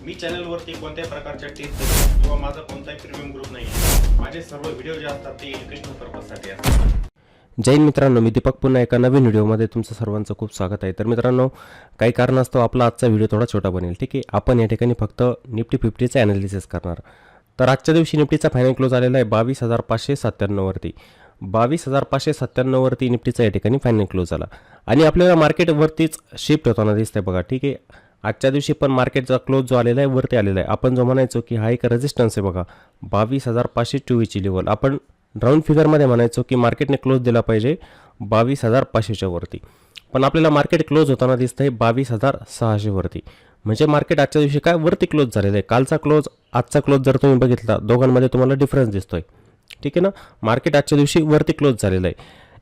मी चॅनलवरती कोणत्याही प्रकारच्या टिप्स किंवा माझा कोणताही प्रीमियम ग्रुप नाही आहे. माझे सर्व व्हिडिओ जे असतात ते एज्युकेशनल पर्पजसाठी असतात. जय हिंद मित्रांनो, मी दीपक पुन्हा एका नवीन व्हिडिओमध्ये तुमचं सर्वांचं खूप स्वागत आहे. तर मित्रांनो, काही कारणास्तव आपला आजचा व्हिडिओ थोडा छोटा बनेल. ठीक आहे, आपण या ठिकाणी फक्त निफ्टी 50चं ॲनालिसिस करणार. तर आजच्या दिवशी निफ्टीचा फायनल क्लोज आलेला आहे 22,597 वरती. 22,597 वरती निफ्टीचा या ठिकाणी फायनल क्लोज झाला आणि आपल्याला मार्केटवरतीच शिफ्ट होताना दिसतंय बघा. ठीक आहे, आजच्या दिवशी पण मार्केटचा क्लोज जो आलेला आहे वरती आलेला आहे. आपण जो म्हणायचो की हा एक रेजिस्टन्स आहे बघा 22,524ची लेवल, आपण राऊंड फिगरमध्ये म्हणायचो की मार्केटने क्लोज दिला पाहिजे 22,500च्या वरती, पण आपल्याला मार्केट क्लोज होताना दिसतंय 22,600 वरती. म्हणजे मार्केट आजच्या दिवशी काय वरती क्लोज झालेलं आहे. कालचा क्लोज आजचा क्लोज जर तुम्ही बघितला, दोघांमध्ये तुम्हाला डिफरन्स दिसतोय. ठीक आहे ना, मार्केट आजच्या दिवशी वरती क्लोज झालेलं आहे.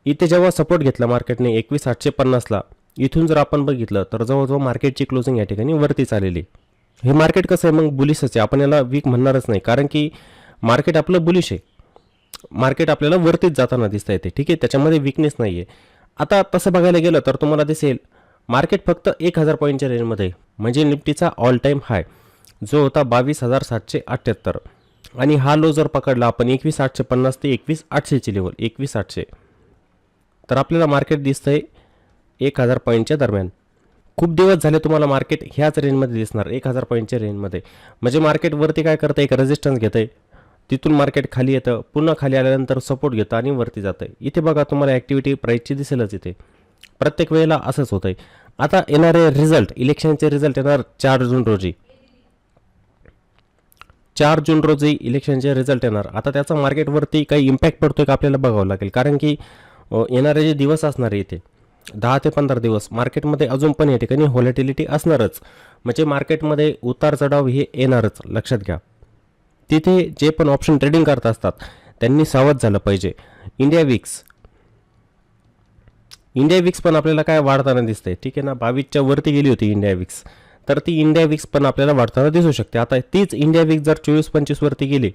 इथे जेव्हा सपोर्ट घेतला मार्केटने 21,850ला, इथून जर आपण बघितलं तर जवळजवळ मार्केटची क्लोजिंग या ठिकाणी वरतीच आलेली. हे मार्केट कसं आहे मग, बुलिशच आहे. आपण याला वीक म्हणणारच नाही, कारण की मार्केट आपलं बुलिश आहे. मार्केट आपल्याला वरतीच जाताना दिसतं येते. ठीक आहे, त्याच्यामध्ये वीकनेस नाही आहे. आता तसं बघायला गेलं तर तुम्हाला दिसेल मार्केट फक्त 1,000 पॉईंटच्या रेंजमध्ये, म्हणजे निफ्टीचा ऑल टाईम हाय जो होता 22,778 आणि हा लो जर पकडला आपण 21,850 ते 21,800ची लेवल 21,800, तर आपल्याला मार्केट दिसतंय 1,000 पॉईंटच्या दरम्यान. खूप दिवस झाले तुम्हाला मार्केट ह्याच रेंजमध्ये दिसणार 1,000 पॉईंटच्या रेंजमध्ये. म्हणजे मार्केट वरती काय करतं, एक रेजिस्टन्स घेतं आहे, तिथून मार्केट खाली येतं, पुन्हा खाली आल्यानंतर सपोर्ट घेतं आणि वरती जातं. इथे बघा तुम्हाला ॲक्टिव्हिटी प्राईसची दिसेलच. इथे प्रत्येक वेळेला असंच होतं आहे. आता येणारे रिझल्ट, इलेक्शनचे रिझल्ट येणार 4 जून रोजी. 4 जून रोजी इलेक्शनचे रिझल्ट येणार. आता त्याचा मार्केटवरती काही इम्पॅक्ट पडतोय का आपल्याला बघावं लागेल, कारण की येणारे जे दिवस असणार आहे इथे 10 ते 15 दिवस मार्केटमध्ये अजून पण या ठिकाणी व्हॉलेटिलिटी असणारच. म्हणजे मार्केटमध्ये उतार चढाव हे येणारच, लक्षात घ्या. तिथे जे पण ऑप्शन ट्रेडिंग करत असतात त्यांनी सावध झालं पाहिजे. इंडिया विक्स पण आपल्याला काय वाढताना दिसतंय. ठीक आहे ना, 22च्या वरती गेली होती इंडिया विक्स, तर ती इंडिया विक्स पण आपल्याला वाढताना दिसू शकते. आता तीच इंडिया विक्स जर 24-25 वरती गेली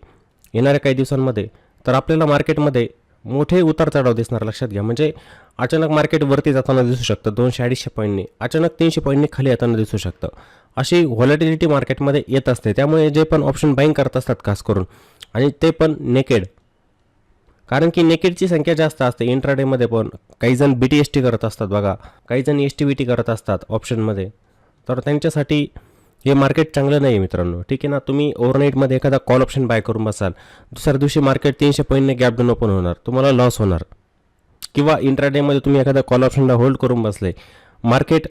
येणाऱ्या काही दिवसांमध्ये, तर आपल्याला मार्केटमध्ये मोठे उतार चढाव दिसणार, लक्षात घ्या. म्हणजे अचानक मार्केट वरती जाताना दिसू शकतं 200-250 पॉईंटनी, अचानक 300 पॉईंटनी खाली येताना दिसू शकतं. अशी व्हॉलेटिलिटी मार्केटमध्ये येत असते. त्यामुळे जे पण ऑप्शन बाईंग करत असतात खास करून, आणि ते पण नेकेड, कारण की नेकेडची संख्या जास्त असते इंट्राडेमध्ये. पण काही जण BTST करत असतात बघा, काही जण STVT करत असतात ऑप्शनमध्ये, तर त्यांच्यासाठी हे मार्केट चांगलं नाही आहे मित्रांनो. ठीक आहे ना, तुम्ही ओव्हरनाईटमध्ये एखादा कॉल ऑप्शन बाय करून बसाल, दुसऱ्या दिवशी मार्केट 300 पॉईंटने गॅप डाऊन ओपन होणार, तुम्हाला लॉस होणार. किंवा इंट्राडेमध्ये तुम्ही एखादा कॉल ऑप्शनला होल्ड करून बसले, मार्केट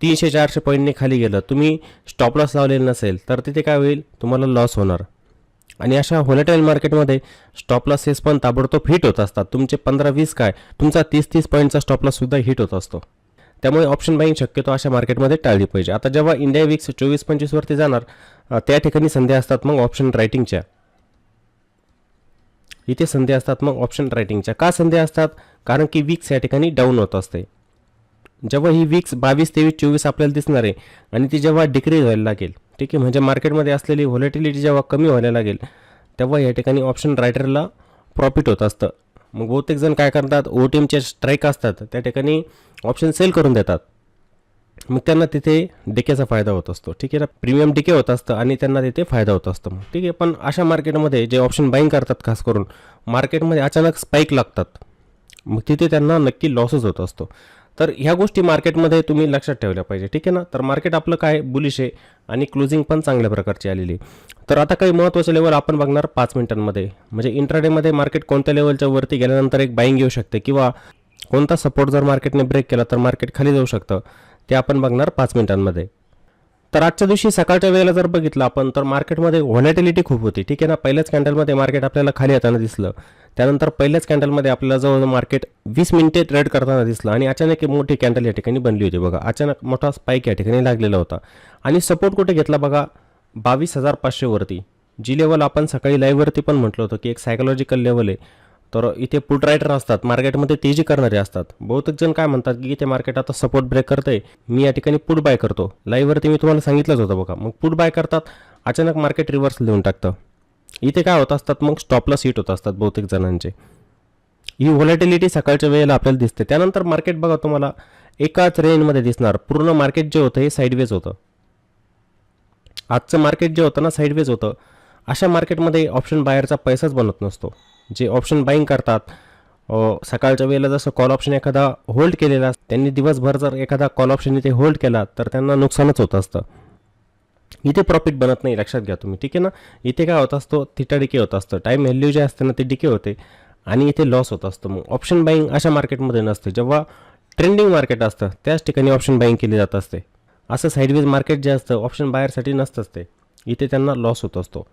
300-400 पॉईंटने खाली गेलं, तुम्ही स्टॉप लॉस लावलेलं नसेल, तर तिथे काय होईल, तुम्हाला लॉस होणार. आणि अशा व्हॉलेटाईल मार्केटमध्ये स्टॉप लॉसेस पण ताबडतोब हिट होत असतात. तुमचे 15-20 काय, तुमचा 30-30 पॉईंटचा स्टॉप लॉससुद्धा हिट होत असतो. त्यामुळे ऑप्शन बाईंग शक्यतो अशा मार्केटमध्ये टाळली पाहिजे. आता जेव्हा इंडिया विक्स 24-25 वरती जाणार, त्या ठिकाणी संधी असतात मग ऑप्शन रायटिंगच्या. इथे संधी असतात मग ऑप्शन रायटिंगच्या. का संधी असतात, कारण की विक्स या ठिकाणी डाऊन होत असते. जेव्हा ही विक्स 22, 23, 24 आपल्याला दिसणार आहे आणि ती जेव्हा डिक्रीज व्हायला लागेल, ठीक आहे, म्हणजे मार्केटमध्ये असलेली व्हॉलेटिलिटी जेव्हा कमी व्हायला लागेल, तेव्हा या ठिकाणी ऑप्शन रायटरला प्रॉफिट होत असतं. मग बहुतेक जण काय करतात, OTMचे स्ट्राईक असतात त्या ठिकाणी ऑप्शन सेल करून देतात. मग त्यांना तिथे डिकेचा फायदा होत असतो. ठीक आहे ना, प्रीमियम डिके होत असतं आणि त्यांना तिथे फायदा होत असतो. मग ठीक आहे, पण अशा मार्केटमध्ये जे ऑप्शन बाईंग करतात खास करून, मार्केटमध्ये अचानक स्पाईक लागतात, मग तिथे त्यांना नक्की लॉसच होत असतो. तर ह्या गोष्टी मार्केटमध्ये तुम्ही लक्षात ठेवल्या पाहिजे. ठीक आहे ना, तर मार्केट आपलं काय बुलिश आहे आणि क्लोजिंग पण चांगल्या प्रकारची आलेली. तर आता काही महत्त्वाचे लेवल आपण बघणार 5 मिनिटांमध्ये. म्हणजे इंट्राडेमध्ये मार्केट कोणत्या लेवलच्या वरती गेल्यानंतर एक बाईंग येऊ शकते, किंवा कोणता सपोर्ट जर मार्केटने ब्रेक केला तर मार्केट खाली जाऊ शकतं, ते आपण बघणार 5 मिनिटांमध्ये. तर आजच्या दिवशी सकाळच्या वेळेला जर बघितलं आपण, तर मार्केटमध्ये व्हॉलेटिलिटी खूप होती. ठीक आहे ना, पहिल्याच कॅन्डलमध्ये मार्केट आपल्याला खाली येताना दिसलं, त्यानंतर पहिल्याच कॅन्डलमध्ये आपल्याला जवळ मार्केट 20 मिनिटे ट्रेड करताना दिसलं आणि अचानक एक मोठी कॅन्डल या ठिकाणी बनली होती बघा. अचानक मोठा स्पाईक या ठिकाणी लागलेला होता आणि सपोर्ट कुठे घेतला बघा, 22,500 वरती, जी लेवल आपण सकाळी लाईव्हवरती पण म्हटलं होतं की एक सायकोलॉजिकल लेवल आहे. तर इथे पुट रायटर असतात, मार्केटमध्ये तेजी करणारे असतात. बहुतेक जण काय म्हणतात की इथे मार्केट आता सपोर्ट ब्रेक करतंय, मी या ठिकाणी पुट बाय करतो. लाईव्हवरती मी तुम्हाला सांगितलंच होतं बघा. मग पुट बाय करतात, अचानक मार्केट रिव्हर्सल देऊन टाकतं. इथे काय होत असतात, मग स्टॉप लॉस हिट होत असतात बहुतेक जणांचे. ही व्हॉलेटिलिटी सकाळच्या वेळेला आपल्याला दिसते. त्यानंतर मार्केट बघा तुम्हाला एकाच रेंजमध्ये दिसणार. पूर्ण मार्केट जे होतं हे साईडवेज होतं. आजचं मार्केट जे होतं ना साईडवेज होतं, अशा मार्केटमध्ये ऑप्शन बायरचा पैसाच बनत नसतो. जे ऑप्शन बाईंग करतात सकाळच्या वेळेला जसं कॉल ऑप्शन एखादा होल्ड केलेला, त्यांनी दिवसभर जर एखादा कॉल ऑप्शन इथे होल्ड केला तर त्यांना नुकसानच होत असतं. इथे प्रॉफिट बनत नाही, लक्षात घ्या तुम्ही, ठीक आहे ना. इथे काय होत असतो, थिटा डिके होत असतं, टाईम व्हॅल्यू जे असते ना ते डिके होते आणि इथे लॉस होत असतं. मग ऑप्शन बाईंग अशा मार्केटमध्ये नसते. जेव्हा ट्रेंडिंग मार्केट असतं त्याच ठिकाणी ऑप्शन बाईंग केली जात असते. असं साईडवेज मार्केट जे असतं ऑप्शन बायरसाठी नसतंच ते, इथे त्यांना लॉस होत असतो.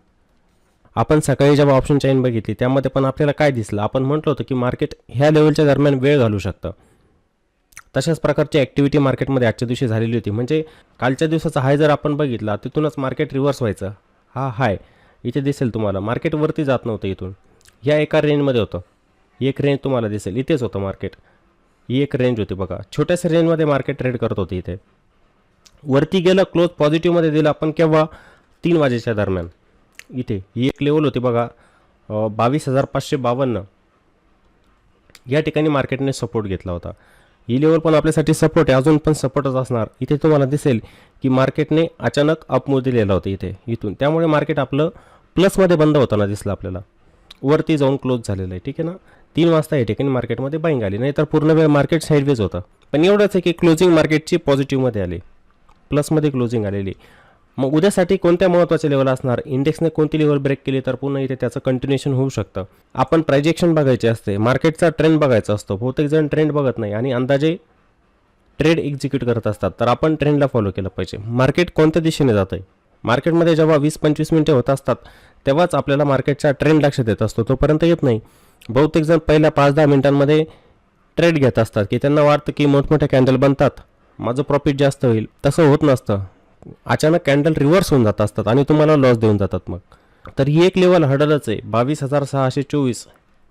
आपण सकाळी जेव्हा ऑप्शन चेन बघितली त्यामध्ये पण आपल्याला काय दिसलं, आपण म्हटलं होतं की मार्केट ह्या लेवलच्या दरम्यान वेळ घालू शकतं. तशाच प्रकारची ॲक्टिव्हिटी मार्केटमध्ये आजच्या दिवशी झालेली होती. म्हणजे कालच्या दिवसाचा हाय जर आपण बघितला तिथूनच मार्केट रिव्हर्स व्हायचं. हा हाय इथे दिसेल तुम्हाला, मार्केटवरती जात नव्हतं, इथून ह्या एका रेंजमध्ये होतं. एक रेंज तुम्हाला दिसेल, इथेच होतं मार्केट, ही एक रेंज होती बघा, छोट्याशा रेंजमध्ये मार्केट ट्रेड करत होती. इथे वरती गेलं, क्लोज पॉझिटिव्हमध्ये दिलं आपण केव्हा, 3 वाजेच्या दरम्यान. इथे ही एक लेवल होती बघा 22,552, या ठिकाणी मार्केटने सपोर्ट घेतला होता. ही लेवल पण आपल्यासाठी सपोर्ट आहे, अजून पण सपोर्टच असणार. इथे तुम्हाला दिसेल की मार्केटने अचानक अपमूव्ह दिलेला होता इथून, त्यामुळे मार्केट आपलं प्लसमध्ये बंद होताना दिसलं आपल्याला, वरती जाऊन क्लोज झालेलं आहे, ठीक आहे ना. 3 वाजता या ठिकाणी मार्केटमध्ये बाईंग आली, नाही तर पूर्ण वेळ मार्केट साईडवेज होतं. पण एवढंच आहे की क्लोजिंग मार्केटची पॉझिटिव्हमध्ये आली, प्लसमध्ये क्लोजिंग आलेली. मग उद्यासाठी कोणत्या महत्त्वाचे लेवल असणार, इंडेक्सने कोणती लेवल ब्रेक केली तर पुन्हा इथे त्याचं कंटिन्युएशन होऊ शकतं. आपण प्रायजेक्शन बघायचे असते, मार्केटचा ट्रेंड बघायचा असतो. बहुतेक जण ट्रेंड बघत नाही आणि अंदाजे ट्रेड एक्झिक्यूट करत असतात, तर आपण ट्रेंडला फॉलो केलं पाहिजे. मार्केट कोणत्या दिशेने जात आहे, मार्केटमध्ये जेव्हा 20-25 मिनिटे होत असतात तेव्हाच आपल्याला मार्केटचा ट्रेंड लक्षात येत असतो, तोपर्यंत येत नाही. बहुतेक जण पहिल्या 5-10 मिनिटांमध्ये ट्रेड घेत असतात की त्यांना वाटतं की मोठमोठे कॅन्डल बनतात, माझं प्रॉफिट जास्त होईल. तसं होत नसतं, अचानक कॅन्डल रिव्हर्स होऊन जात असतात आणि तुम्हाला लॉस देऊन जातात. मग तर ही एक लेवल हडलच आहे, 22,624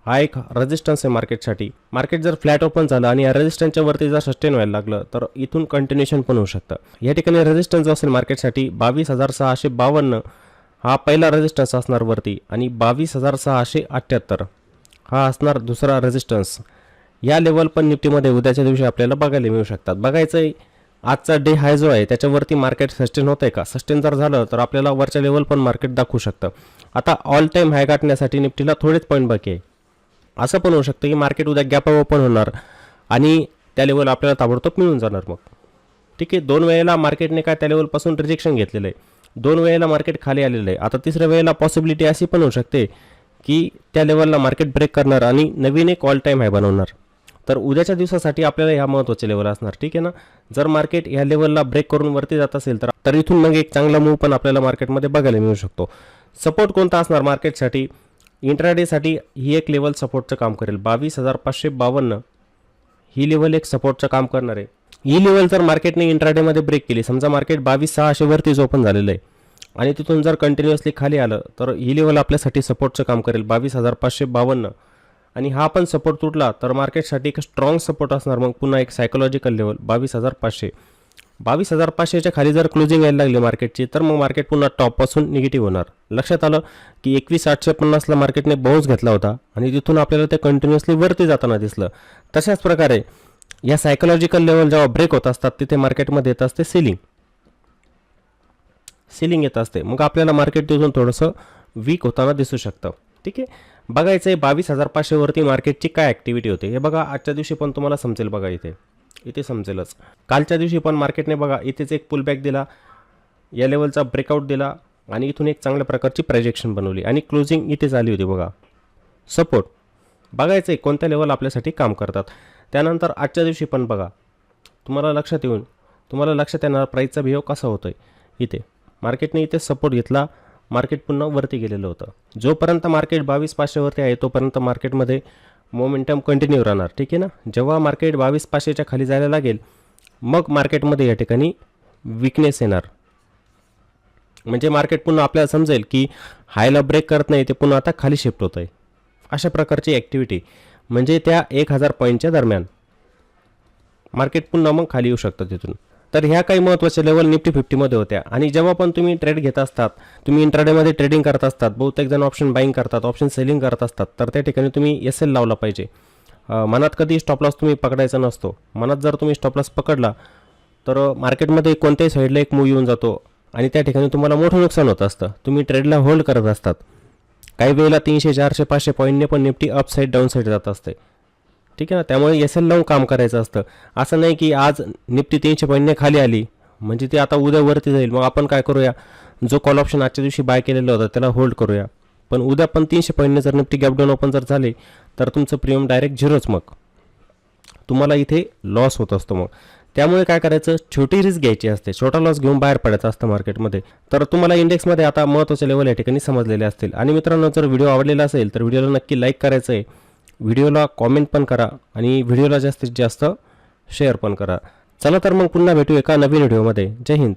हा एक रेजिस्टन्स आहे मार्केटसाठी. मार्केट जर फ्लॅट ओपन झालं आणि या रेजिस्टन्सच्या वरती जर सस्टेन व्हायला लागलं तर इथून कंटिन्युएशन पण होऊ शकतं. या ठिकाणी रेजिस्टन्स असेल मार्केटसाठी 22,652 हा पहिला रेजिस्टन्स असणार वरती, आणि 22,678 हा असणार दुसरा रेजिस्टन्स. या लेवल पण निफ्टीमध्ये उद्याच्या दिवशी आपल्याला बघायला मिळू शकतात. बघायचं आहे आजचा डे हाय जो आहे त्याच्यावरती मार्केट सस्टेन होतं आहे का. सस्टेन जर झालं तर आपल्याला वरच्या लेवल पण मार्केट दाखवू शकतं. आता ऑल टाईम हाय गाठण्यासाठी निफ्टीला थोडेच पॉईंट बाकी आहे. असं पण होऊ शकतं की मार्केट उद्या गॅप ओपन होणार आणि त्या लेवल आपल्याला ताबडतोब मिळून जाणार. मग ठीक आहे, 2 वेळेला मार्केटने काय त्या लेवलपासून रिजेक्शन घेतलेलं आहे, 2 वेळेला मार्केट खाली आलेलं आहे. आता तिसऱ्या वेळेला पॉसिबिलिटी अशी पण होऊ शकते की त्या लेवलला मार्केट ब्रेक करणार आणि नवीन एक ऑल टाईम हाय बनवणार. तर उद्याच्या दिवसासाठी आपल्याला ह्या महत्त्वाचे लेवल असणार, ठीक आहे ना. जर मार्केट ह्या लेवलला ब्रेक करून वरती जात असेल तर इथून मग एक चांगला मूव्ह पण आपल्याला मार्केटमध्ये बघायला मिळू शकतो. सपोर्ट कोणता असणार मार्केटसाठी, इंट्राडेसाठी ही एक लेवल सपोर्टचं काम करेल, 22,552 ही लेवल एक सपोर्टचं काम करणार आहे. ही लेवल जर मार्केटने इंट्राडेमध्ये ब्रेक केली, समजा मार्केट 22,600 वरतीच ओपन झालेलं आहे आणि तिथून जर कंटिन्युअसली खाली आलं तर ही लेवल आपल्यासाठी सपोर्टचं काम करेल 22,552. आणि हा पण सपोर्ट तुटला तर मार्केटसाठी एक स्ट्रॉंग सपोर्ट असणार. मग पुन्हा एक सायकोलॉजिकल लेवल 22,500. 22,500च्या खाली जर क्लोजिंग यायला लागली मार्केटची तर मग मार्केट पुन्हा टॉपपासून निगेटिव्ह होणार. लक्षात आलं की 21,850ला मार्केटने बाउन्स घेतला होता आणि तिथून आपल्याला ते कंटिन्युअसली वरती जाताना दिसलं. तशाच प्रकारे या सायकोलॉजिकल लेवल जेव्हा ब्रेक होत असतात तिथे मार्केटमध्ये येत असते सेलिंग येत असते. मग आपल्याला मार्केट तिथून थोडंसं वीक होताना दिसू शकतं. ठीक आहे, बघायचं आहे 22,500 वरती मार्केटची काय ॲक्टिव्हिटी होते हे बघा. आजच्या दिवशी पण तुम्हाला समजेल बघा, इथे समजेलच. कालच्या दिवशी पण मार्केटने बघा इथेच एक पुलबॅक दिला, या लेवलचा ब्रेकआउट दिला आणि इथून एक चांगल्या प्रकारची प्रायजेक्शन बनवली आणि क्लोजिंग इथेच आली होती बघा. सपोर्ट बघायचं आहे कोणत्या लेवल आपल्यासाठी काम करतात. त्यानंतर आजच्या दिवशी पण बघा, तुम्हाला लक्षात येणार प्राईसचा बिहेव कसा होतोय. इथे मार्केटने इथे सपोर्ट घेतला, मार्केट पुन्हा वरती गेलेलं होतं. जोपर्यंत मार्केट 22,500 वरती आहे तोपर्यंत मार्केटमध्ये मोमेंटम कंटिन्यू राहणार, ठीक आहे ना. जेव्हा मार्केट 22,500च्या खाली जायला लागेल मग मार्केटमध्ये या ठिकाणी विकनेस येणार. म्हणजे मार्केट पुन्हा आपल्याला समजेल की हायला ब्रेक करत नाही, ते पुन्हा आता खाली शिफ्ट होत आहे. अशा प्रकारची ॲक्टिव्हिटी म्हणजे त्या 1,000 पॉईंटच्या दरम्यान मार्केट पुन्हा मग खाली येऊ शकतं तिथून. तर ह्या काही महत्त्वाच्या लेवल निफ्टी 50मध्ये होत्या. आणि जेव्हा पण तुम्ही ट्रेड घेत असतात, तुम्ही इंट्राडेमध्ये ट्रेडिंग करत असतात, बहुतेक जण ऑप्शन बाईंग करतात, ऑप्शन सेलिंग करत असतात, तर त्या ठिकाणी तुम्ही SL लावला पाहिजे. मनात कधी स्टॉप लॉस तुम्ही पकडायचा नसतो. मनात जर तुम्ही स्टॉप लॉस पकडला तर मार्केटमध्ये कोणत्याही साईडला एक मूव्ह येऊन जातो आणि त्या ठिकाणी तुम्हाला मोठं नुकसान होत असतं. तुम्ही ट्रेडला होल्ड करत असतात. काही वेळेला 300 400 500 पॉईंटने पण Nifty up side down side जात असते. ठीक आहे ना. त्यामुळे एस एल लावून काम करायचं असतं. असं नाही की आज निफ्टी 300 पॉईंटने खाली आली म्हणजे ती आता उद्या वरती जाईल, मग आपण काय करूया, जो कॉल ऑप्शन आजच्या दिवशी बाय केलेला होता त्याला होल्ड करूया. पण उद्या पण 300 पॉईंटने जर निफ्टी गॅप डाऊन ओपन जर झाले तर तुमचं प्रीमियम डायरेक्ट झिरोच. मग तुम्हाला इथे लॉस होत असतो. मग त्यामुळे काय करायचं, छोटी रिस्क घ्यायची असते, छोटा लॉस घेऊन बाहेर पडायचं असतं मार्केटमध्ये. तर तुम्हाला इंडेक्समध्ये आता महत्त्वाचे लेवल या ठिकाणी समजलेले असतील. आणि मित्रांनो, जर व्हिडिओ आवडलेला असेल तर व्हिडिओला नक्की लाईक करायचं आहे, व्हिडिओला कॉमेंट पण करा आणि व्हिडिओला जास्तीत जास्त शेअर पण करा. चला तर मग पुन्हा भेटू एका नवीन व्हिडिओमध्ये. जय हिंद.